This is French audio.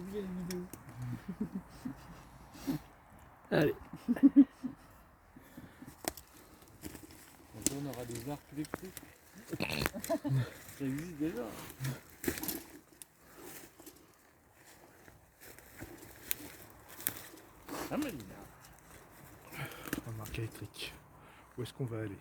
bouger les vidéos. Allez. On aura des arcs électriques. Ça existe déjà. Ah mais Un arc électrique. Où est-ce qu'on va aller?